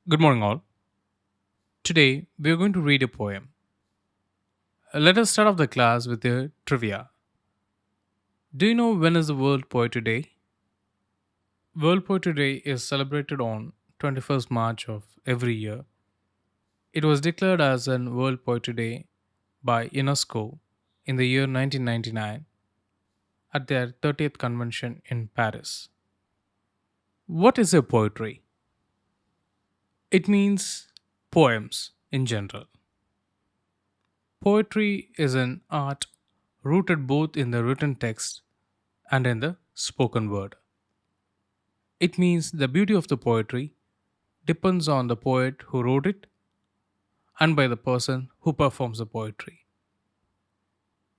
Good morning, all. Today, we are going to read a poem. Let us start off the class with a trivia. Do you know when is the World Poetry Day? World Poetry Day is celebrated on 21st March of every year. It was declared as an World Poetry Day by UNESCO in the year 1999 at their 30th convention in Paris. What is a poetry? It means poems in general. Poetry is an art rooted both in the written text and in the spoken word. It means the beauty of the poetry depends on the poet who wrote it and by the person who performs the poetry.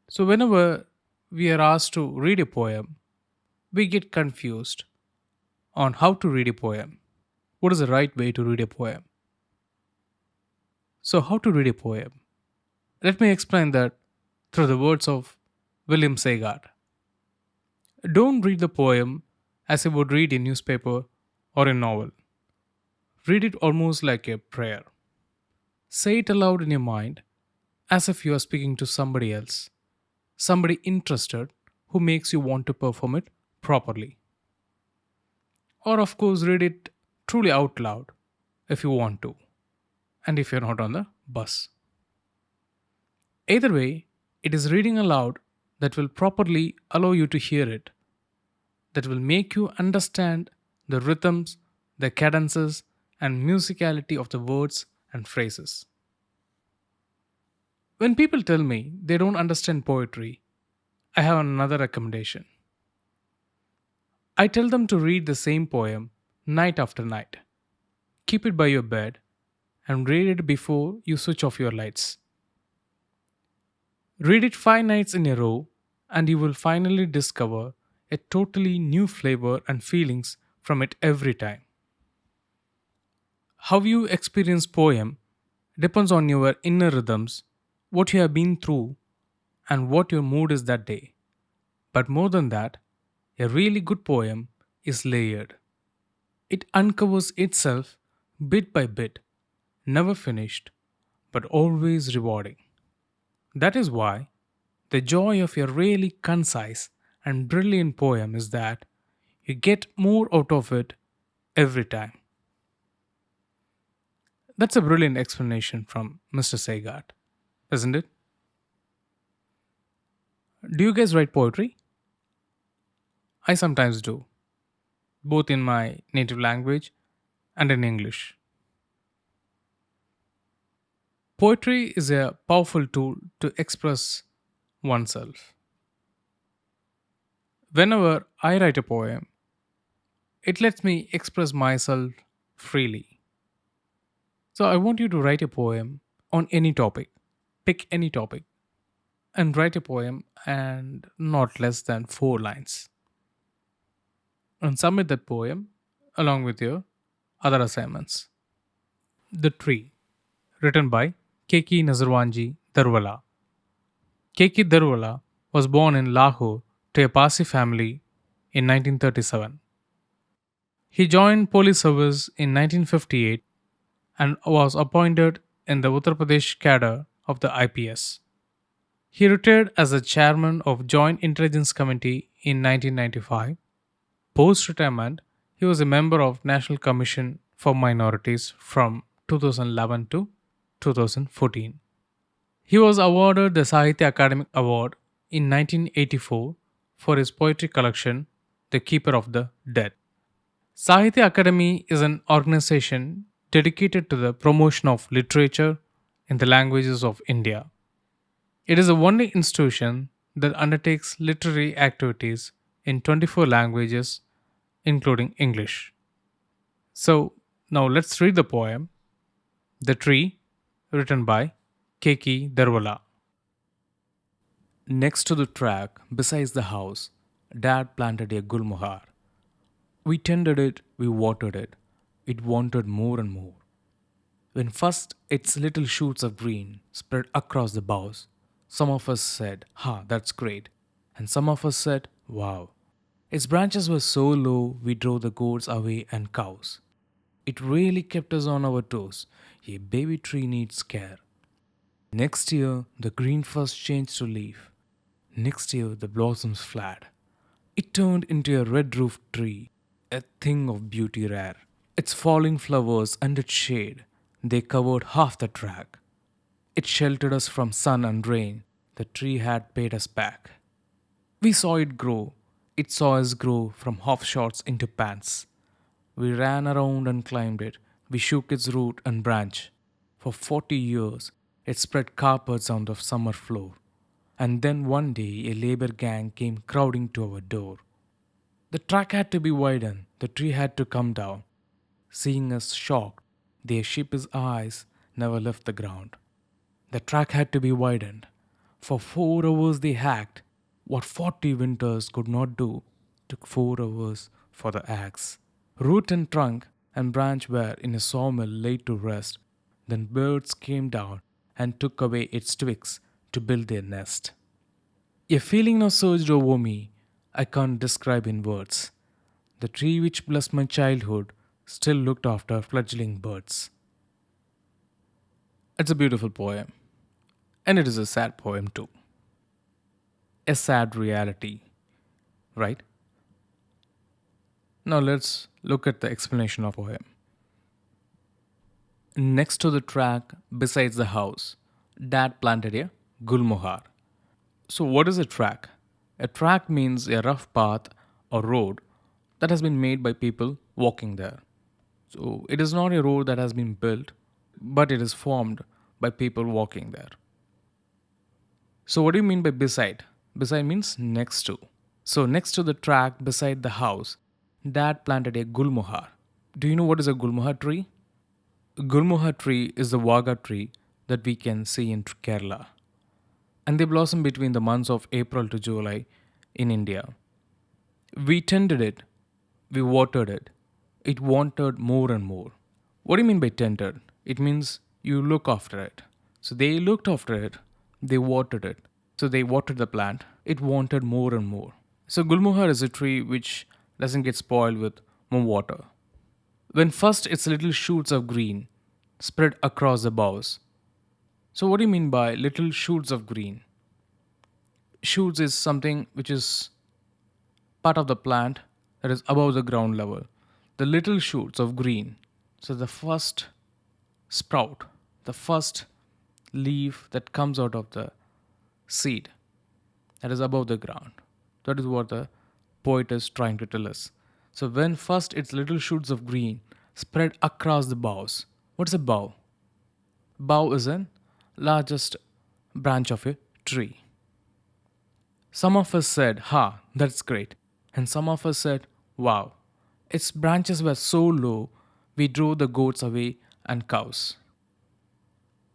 So, whenever we are asked to read a poem, we get confused on how to read a poem. What is the right way to read a poem? So, how to read a poem? Let me explain that through the words of William Sagard. Don't read the poem as you would read a newspaper or a novel. Read it almost like a prayer. Say it aloud in your mind as if you are speaking to somebody else, somebody interested who makes you want to perform it properly. Or, of course, read it truly out loud if you want to, and if you're not on the bus. Either way, it is reading aloud that will properly allow you to hear it, that will make you understand the rhythms, the cadences, and musicality of the words and phrases. When people tell me they don't understand poetry, I have another recommendation. I tell them to read the same poem night after night. Keep it by your bed and read it before you switch off your lights. Read it 5 nights in a row, and you will finally discover a totally new flavor and feelings from it every time. How you experience poem depends on your inner rhythms, what you have been through, and what your mood is that day. But more than that, a really good poem is layered. It uncovers itself bit by bit, never finished, but always rewarding. That is why the joy of a really concise and brilliant poem is that you get more out of it every time. That's a brilliant explanation from Mr. Sagart, isn't it? Do you guys write poetry? I sometimes do, both in my native language and in English. Poetry is a powerful tool to express oneself. Whenever I write a poem, it lets me express myself freely. So I want you to write a poem on any topic. Pick any topic and write a poem and not less than 4 lines. And submit that poem along with your other assignments. The Tree, written by Keki Daruwalla. Keki Daruwalla was born in Lahore to a Parsi family in 1937. He joined police service in 1958 and was appointed in the Uttar Pradesh cadre of the IPS. He retired as the chairman of Joint Intelligence Committee in 1995. Post retirement, he was a member of National Commission for Minorities from 2011 to 2014. He was awarded the Sahitya Academic Award in 1984 for his poetry collection, The Keeper of the Dead. Sahitya Academy is an organization dedicated to the promotion of literature in the languages of India. It is the only institution that undertakes literary activities in 24 languages, including English. So, now let's read the poem The Tree, written by Keki Daruwalla. Next to the track, besides the house, Dad planted a gulmohar. We tended it, we watered it. It wanted more and more. When first its little shoots of green spread across the boughs, some of us said, "Ha, that's great." And some of us said, "Wow." Its branches were so low we drove the goats away and cows. It really kept us on our toes. A baby tree needs care. Next year, the green first changed to leaf. Next year, the blossoms flared. It turned into a red roofed tree, a thing of beauty rare. Its falling flowers and its shade, they covered half the track. It sheltered us from sun and rain. The tree had paid us back. We saw it grow. It saw us grow from half shorts into pants. We ran around and climbed it. We shook its root and branch. For 40 years, it spread carpets on the summer floor. And then one day, a labor gang came crowding to our door. The track had to be widened. The tree had to come down. Seeing us shocked, their sheepish eyes never left the ground. The track had to be widened. For 4 hours they hacked. What 40 winters could not do took 4 hours for the axe. Root and trunk and branch were in a sawmill laid to rest. Then birds came down and took away its twigs to build their nest. A feeling now surged over me I can't describe in words. The tree which blessed my childhood still looked after fledgling birds. It's a beautiful poem, and it is a sad poem too. A sad reality, right? Now let's look at the explanation of poem. Next to the track, besides the house, Dad planted a gulmohar. So, what is a track? A track means a rough path or road that has been made by people walking there. So, it is not a road that has been built, but it is formed by people walking there. So, what do you mean by beside? Beside means next to. So, next to the track beside the house, Dad planted a gulmohar. Do you know what is a gulmohar tree? Gulmohar tree is the vaga tree that we can see in Kerala, and they blossom between the months of April to July in India. We tended it, we watered it. It wanted more and more. What do you mean by tended? It means you look after it. So they looked after it, they watered it. So they watered the plant, it wanted more and more. So Gulmohar is a tree which doesn't get spoiled with more water. When first its little shoots of green spread across the boughs. So what do you mean by little shoots of green? Shoots is something which is part of the plant that is above the ground level. The little shoots of green. So the first sprout, the first leaf that comes out of the seed that is above the ground. That is what the poet is trying to tell us. So when first its little shoots of green spread across the boughs. What is a bough? Bough is an largest branch of a tree. Some of us said, "Ha, that's great." And some of us said, "Wow, its branches were so low, we drove the goats away and cows."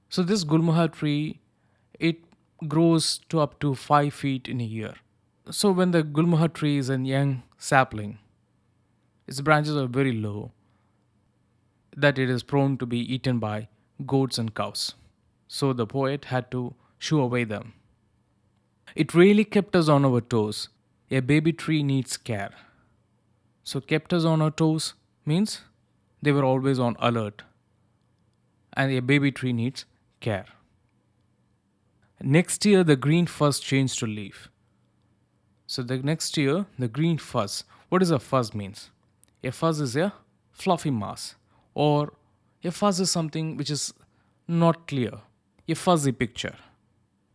So this Gulmohar tree, it grows to up to 5 feet in a year. So when the Gulmohar tree is a young sapling, its branches are very low, that it is prone to be eaten by goats and cows. So the poet had to shoo away them. It really kept us on our toes. A baby tree needs care. So kept us on our toes means they were always on alert. And a baby tree needs care. Next year the green fuzz changed to leaf. So the next year the green fuzz. What does a fuzz means? A fuzz is a fluffy mass, or a fuzz is something which is not clear. A fuzzy picture,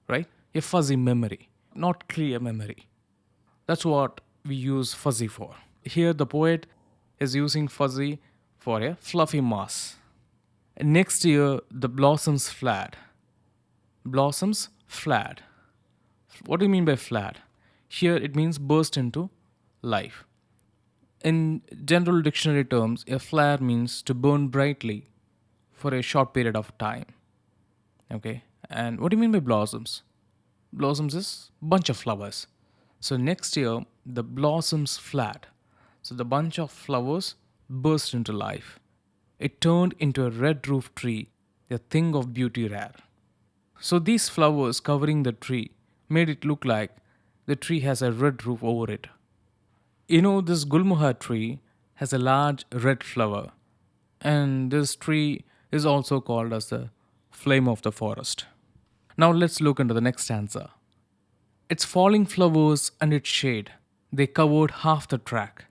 right? A fuzzy memory, not clear memory. That's what we use fuzzy for. Here the poet is using fuzzy for a fluffy mass. Next year the blossoms flat. Blossoms flat. What do you mean by flat? Here it means burst into life. In general dictionary terms, a flare means to burn brightly for a short period of time. Okay, and what do you mean by blossoms? Blossoms is bunch of flowers. So next year the blossoms flat. So the bunch of flowers burst into life. It turned into a red roof tree, a thing of beauty rare. So these flowers covering the tree made it look like the tree has a red roof over it. You know, this Gulmohar tree has a large red flower, And this tree is also called as the flame of the forest. Now let's look into the next stanza. Its falling flowers and its shade, they covered half the track.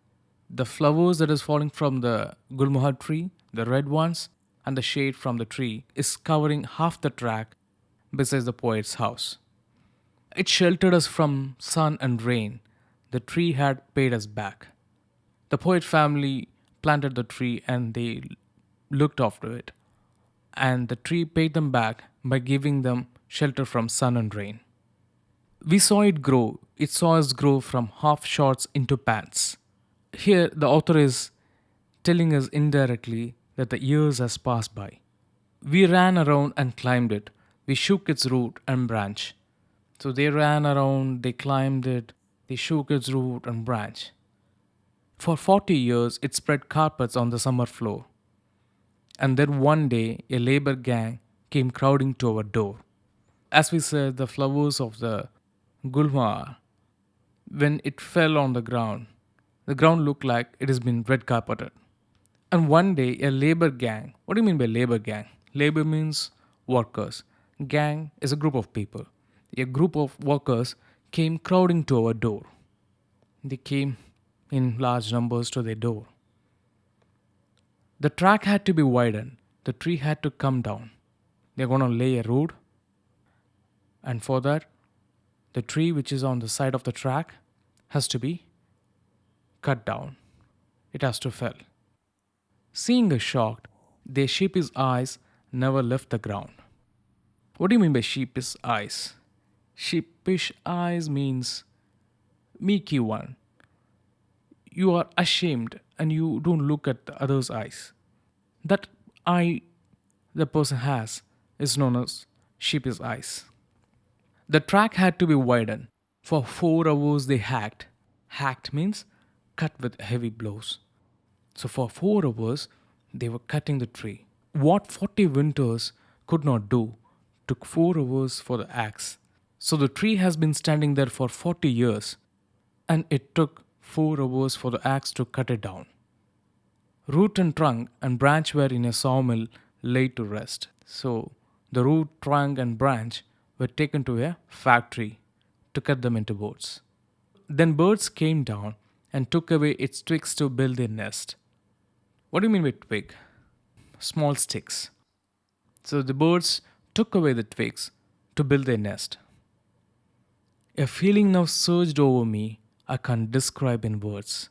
The flowers that is falling from the gulmohar tree, the red ones, and the shade from the tree is covering half the track besides the poet's house. It sheltered us from sun and rain. The tree had paid us back. The poet family planted the tree and they looked after it. And the tree paid them back by giving them shelter from sun and rain. We saw it grow. It saw us grow from half shorts into pants. Here, the author is telling us indirectly that the years has passed by. We ran around and climbed it. We shook its root and branch. So they ran around, they climbed it, they shook its root and branch. For 40 years, it spread carpets on the summer floor. And then one day, a labor gang came crowding to our door. As we said, the flowers of the gulma, when it fell on the ground looked like it has been red carpeted. And one day, a labor gang, what do you mean by labor gang? Labor means workers. Gang is a group of people. A group of workers came crowding to our door. They came in large numbers to their door. The track had to be widened. The tree had to come down. They're going to lay a road. And for that, the tree which is on the side of the track has to be cut down. It has to fell. Seeing us shocked, their sheepish eyes never left the ground. What do you mean by sheepish eyes? Sheepish eyes means meeky one. You are ashamed and you don't look at the other's eyes. That eye the person has is known as sheepish eyes. The track had to be widened. For 4 hours they hacked. Hacked means cut with heavy blows. So for 4 hours they were cutting the tree. What 40 winters could not do took 4 hours for the axe. So the tree has been standing there for 40 years and it took 4 hours for the axe to cut it down. Root and trunk and branch were in a sawmill laid to rest. So the root, trunk, and branch were taken to a factory to cut them into boards. Then birds came down and took away its twigs to build their nest. What do you mean by twig? Small sticks. So the birds took away the twigs to build their nest. A feeling now surged over me I can't describe in words.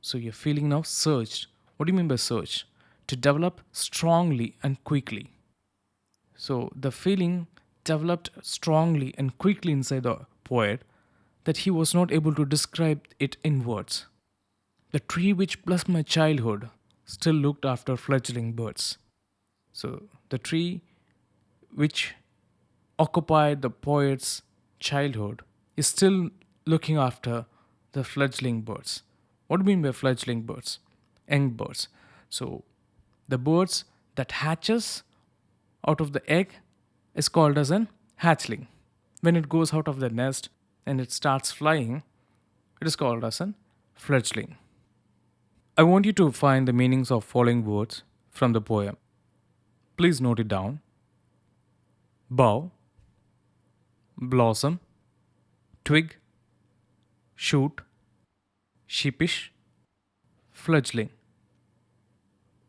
So your feeling now surged. What do you mean by surge? To develop strongly and quickly. So the feeling developed strongly and quickly inside the poet that he was not able to describe it in words. The tree which blessed my childhood still looked after fledgling birds. So the tree which occupied the poet's childhood is still looking after the fledgling birds. What do you mean by fledgling birds? Young birds. So the birds that hatches out of the egg is called as an hatchling. When it goes out of the nest and it starts flying, it is called as an fledgling. I want you to find the meanings of following words from the poem. Please note it down. Bough, blossom, twig, shoot, sheepish, fledgling.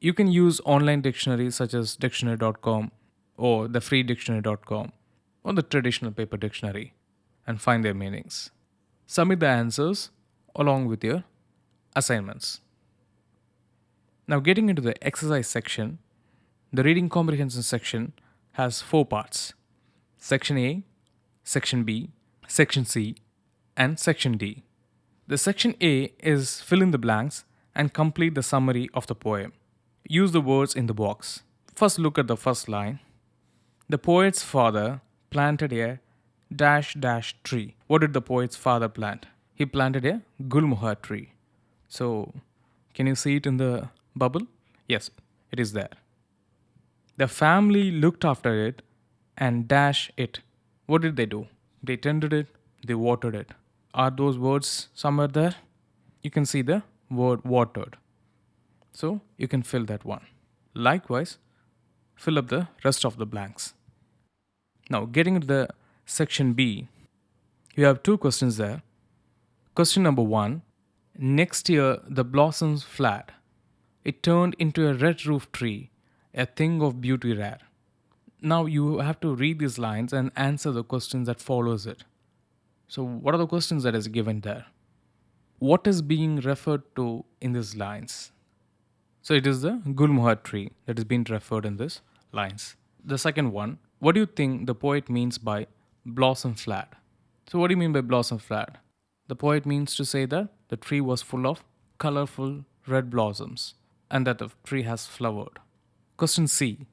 You can use online dictionaries such as dictionary.com or the freedictionary.com or the traditional paper dictionary and find their meanings. Submit the answers along with your assignments. Now, getting into the exercise section, the reading comprehension section has 4 parts: Section A, Section B, Section C, and Section D. The Section A is fill in the blanks and complete the summary of the poem. Use the words in the box. First, look at the first line. The poet's father planted a dash dash tree. What did the poet's father plant? He planted a gulmohar tree. So, can you see it in the bubble? Yes, it is there. The family looked after it and dash it. What did they do? They tended it, they watered it. Are those words somewhere there? You can see the word watered. So you can fill that one. Likewise, fill up the rest of the blanks. Now, getting into the section B, you have two questions there. Question number one: next year the blossoms flat. It turned into a red roof tree, a thing of beauty rare. Now you have to read these lines and answer the questions that follows it. So what are the questions that is given there? What is being referred to in these lines? So it is the Gulmohar tree that is being referred in these lines. The second one, what do you think the poet means by blossom flat? So what do you mean by blossom flat? The poet means to say that the tree was full of colorful red blossoms and that the tree has flowered. Question C.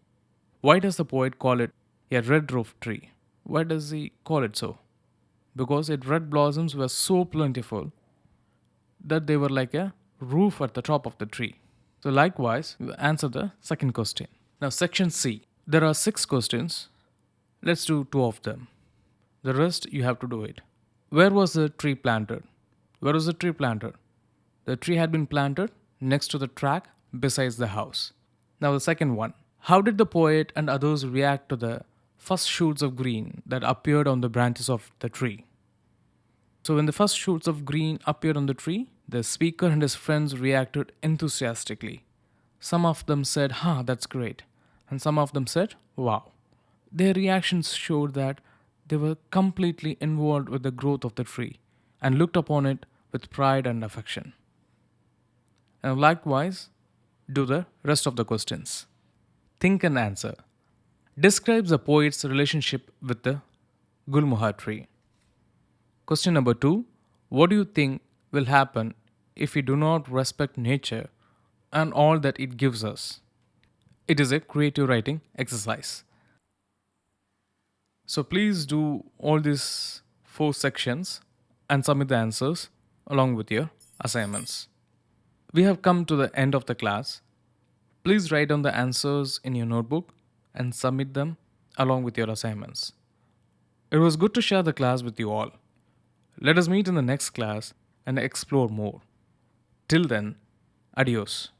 Why does the poet call it a red roof tree? Why does he call it so? Because its red blossoms were so plentiful that they were like a roof at the top of the tree. So likewise, we answer the second question. Now section C. There are 6 questions. Let's do 2 of them. The rest you have to do it. Where was the tree planted? Where was the tree planted? The tree had been planted next to the track besides the house. Now the second one. How did the poet and others react to the first shoots of green that appeared on the branches of the tree? So when the first shoots of green appeared on the tree, the speaker and his friends reacted enthusiastically. Some of them said, "Ha, that's great." And some of them said, "Wow." Their reactions showed that they were completely involved with the growth of the tree and looked upon it with pride and affection. And likewise, do the rest of the questions. Think and answer. Describes the poet's relationship with the Gulmohar tree. Question number 2. What do you think will happen if we do not respect nature and all that it gives us? It is a creative writing exercise. So please do all these 4 sections and submit the answers along with your assignments. We have come to the end of the class. Please write down the answers in your notebook and submit them along with your assignments. It was good to share the class with you all. Let us meet in the next class and explore more. Till then, adios.